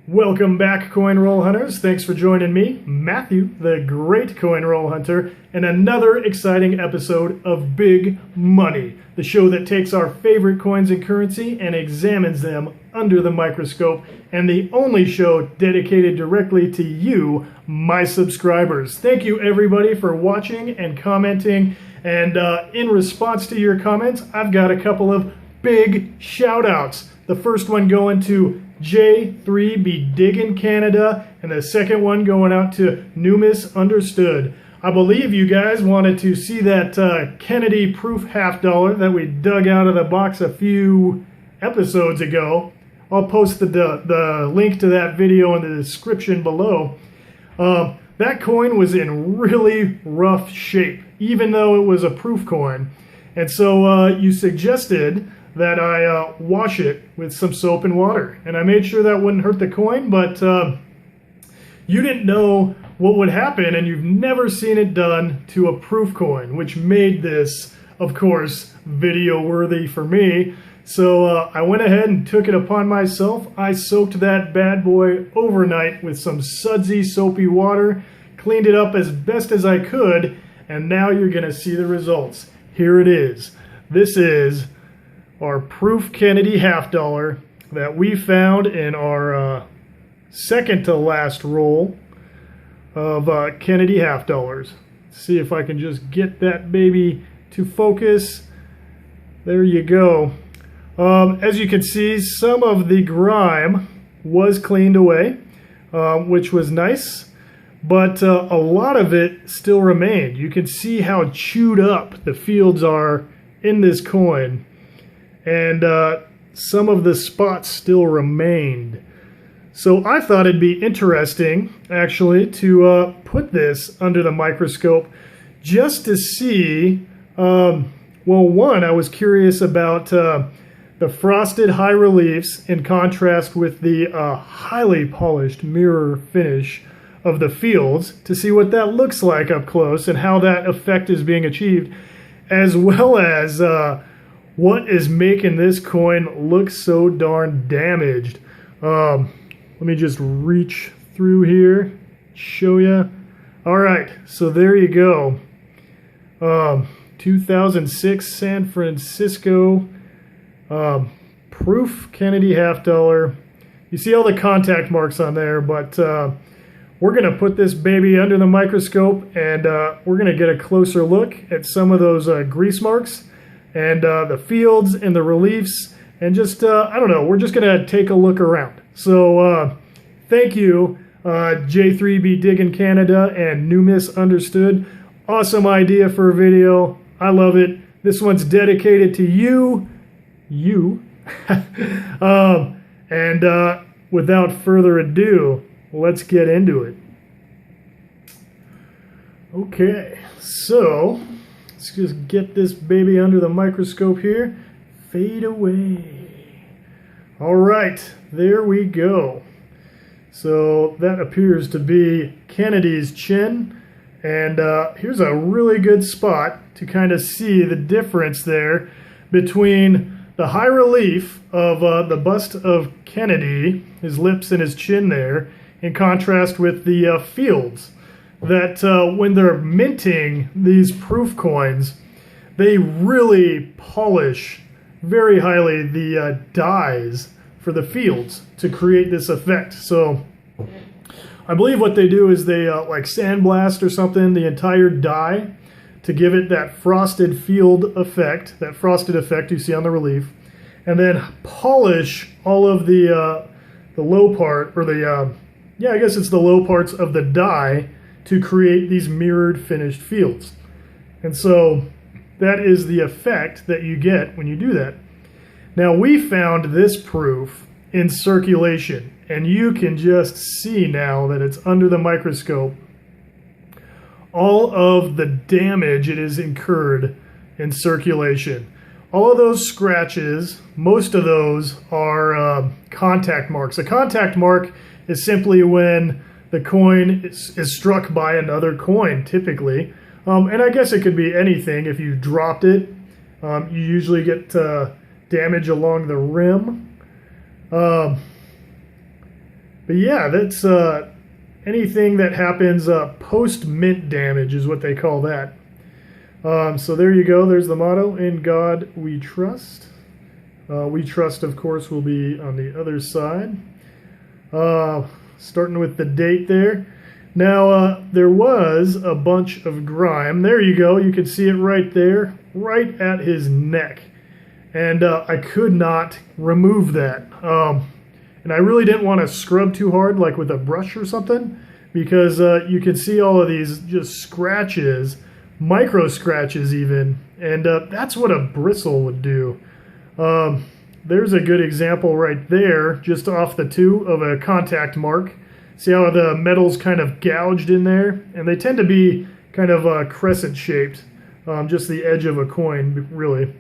Welcome back, coin roll hunters. Thanks for joining me, Matthew, the great coin roll hunter, in another exciting episode of Big Money, the show that takes our favorite coins and currency and examines them under the microscope, and the only show dedicated directly to you, my subscribers. Thank you, everybody, for watching and commenting, and in response to your comments, I've got a couple of big shout-outs. The first one going to J3B Digg'n Canada, and the second one going out to New Misunderstood. I believe you guys wanted to see that Kennedy proof $half that we dug out of the box a few episodes ago. I'll post the link to that video in the description below. That coin was in really rough shape, even though it was a proof coin. And so you suggested that I wash it with some soap and water. And I made sure that wouldn't hurt the coin, but you didn't know what would happen, and you've never seen it done to a proof coin, which made this, of course, video-worthy for me. So I went ahead and took it upon myself. I soaked that bad boy overnight with some sudsy, soapy water, cleaned it up as best as I could, and now you're gonna see the results. Here it is. This is our proof Kennedy $half that we found in our second to last roll of Kennedy $half. See if I can just get that baby to focus. There you go. As you can see, some of the grime was cleaned away, which was nice, but a lot of it still remained. You can see how chewed up the fields are in this coin. And some of the spots still remained. So I thought it'd be interesting, actually, to put this under the microscope just to see, well, one, I was curious about the frosted high reliefs in contrast with the highly polished mirror finish of the fields, to see what that looks like up close and how that effect is being achieved, as well as what is making this coin look so darn damaged. Let me just reach through here, show you. All right, so there you go. 2006 San Francisco proof Kennedy $half. You see all the contact marks on there, but we're gonna put this baby under the microscope, and we're gonna get a closer look at some of those grease marks and the fields and the reliefs, and just, I don't know, we're just going to take a look around. So thank you, J3B Digg'n Canada and New Misunderstood. Awesome idea for a video. I love it. This one's dedicated to you. And without further ado, let's get into it. Okay, so let's just get this baby under the microscope here. Fade away. All right, there we go. So that appears to be Kennedy's chin. And here's a really good spot to kind of see the difference there between the high relief of the bust of Kennedy, his lips and his chin there, in contrast with the fields. That when they're minting these proof coins, they really polish very highly the dies for the fields to create this effect. So I believe what they do is they like sandblast or something the entire die to give it that frosted field effect, that frosted effect you see on the relief, and then polish all of the low part, or the yeah, I guess it's the low parts of the die, to create these mirrored finished fields. And so that is the effect that you get when you do that. Now we found this proof in circulation, and you can just see now that it's under the microscope all of the damage it has incurred in circulation. All of those scratches, most of those are contact marks. A contact mark is simply when the coin is struck by another coin, typically. And I guess it could be anything. If you dropped it, you usually get damage along the rim. But yeah, that's anything that happens post-mint damage is what they call that. So there you go. There's the motto, "In God We Trust." We trust, of course, will be on the other side. Starting with the date there. Now, there was a bunch of grime. There you go. You can see it right there, right at his neck. And I could not remove that. And I really didn't want to scrub too hard, like with a brush or something, because you can see all of these just scratches, micro scratches even, and that's what a bristle would do. There's a good example right there, just off the two, of a contact mark. See how the metal's kind of gouged in there? And they tend to be kind of crescent shaped, just the edge of a coin, really.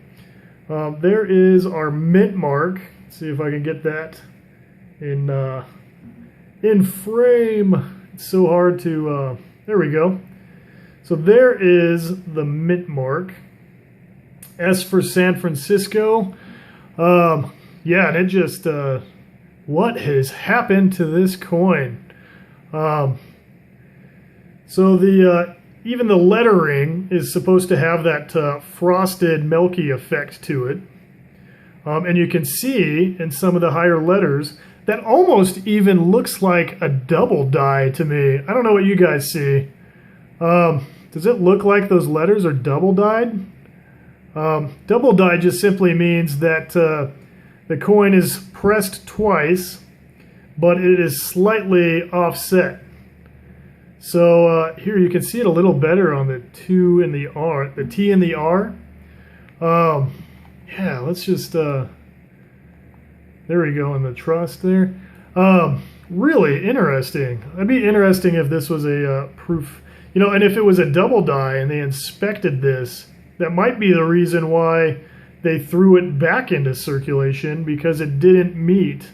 There is our mint mark. Let's see if I can get that in frame. It's so hard to, there we go. So there is the mint mark. S for San Francisco. Yeah, and it just, what has happened to this coin? So the even the lettering is supposed to have that frosted, milky effect to it. And you can see in some of the higher letters that almost even looks like a double die to me. I don't know what you guys see. Does it look like those letters are double dyed? Double die just simply means that the coin is pressed twice, but it is slightly offset. So here you can see it a little better on the T and the R. Yeah, let's just, there we go in the trust there. Really interesting. That'd be interesting if this was a proof, you know, and if it was a double die and they inspected this, that might be the reason why they threw it back into circulation, because it didn't meet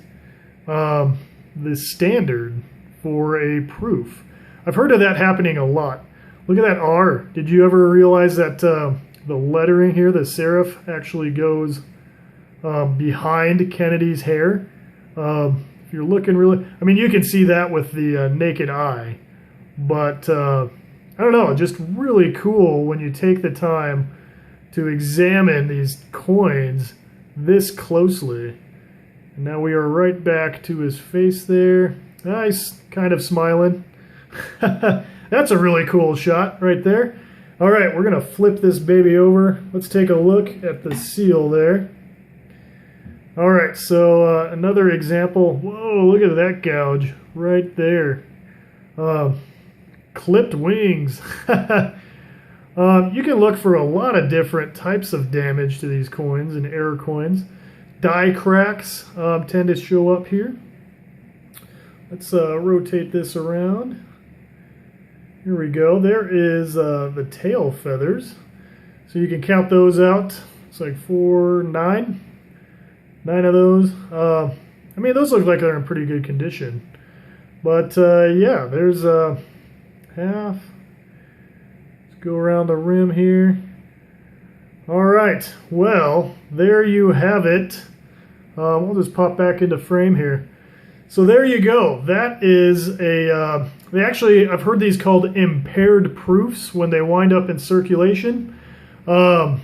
the standard for a proof. I've heard of that happening a lot. Look at that R. Did you ever realize that the lettering here, the serif, actually goes behind Kennedy's hair? If you're looking really, I mean, you can see that with the naked eye, but I don't know, just really cool when you take the time to examine these coins this closely. And now we are right back to his face there. Nice, kind of smiling. That's a really cool shot right there. All right, we're gonna flip this baby over. Let's take a look at the seal there. All right, so another example. Whoa, look at that gouge right there. Clipped wings. You can look for a lot of different types of damage to these coins and error coins. Die cracks tend to show up here. Let's rotate this around. Here we go. There is the tail feathers. So you can count those out. It's like 9 of those. I mean, those look like they're in pretty good condition. But yeah, there's half. Let's go around the rim here. All right, well, there you have it. We'll just pop back into frame here. So there you go. That is a, I've heard these called impaired proofs when they wind up in circulation. That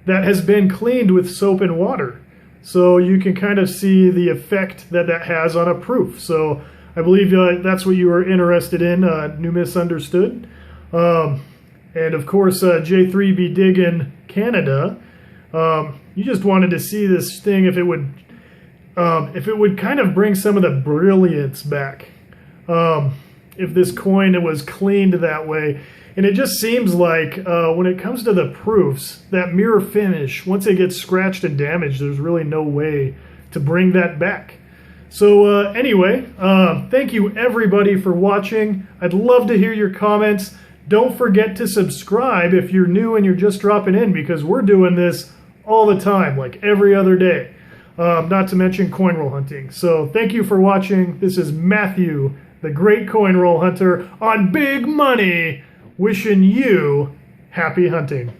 has been cleaned with soap and water. So you can kind of see the effect that that has on a proof. So I believe that's what you were interested in, New Misunderstood. And of course, J3B Digg'n Canada, you just wanted to see this thing if it would kind of bring some of the brilliance back. If this coin was cleaned that way. And it just seems like when it comes to the proofs, that mirror finish, once it gets scratched and damaged, there's really no way to bring that back. So anyway, thank you everybody for watching. I'd love to hear your comments. Don't forget to subscribe if you're new and you're just dropping in, because we're doing this all the time, like every other day. Not to mention coin roll hunting. So thank you for watching. This is Matthew, the Great Coin Roll Hunter, on Big Money, wishing you happy hunting.